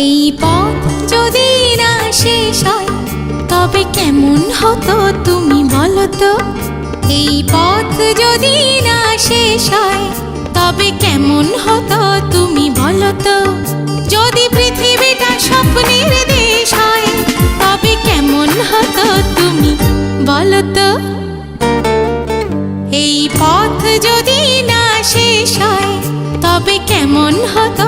এই পথ যদি না শেষ হয় তবে কেমন হতো তুমি বলো তো। এই পথ যদি না শেষ হয় তবে কেমন হতো তুমি বলো তো। যদি পৃথিবীটা স্বপ্নের দেশ হয় তবে কেমন হতো তুমি বলো তো। এই পথ যদি না শেষ হয় তবে কেমন হতো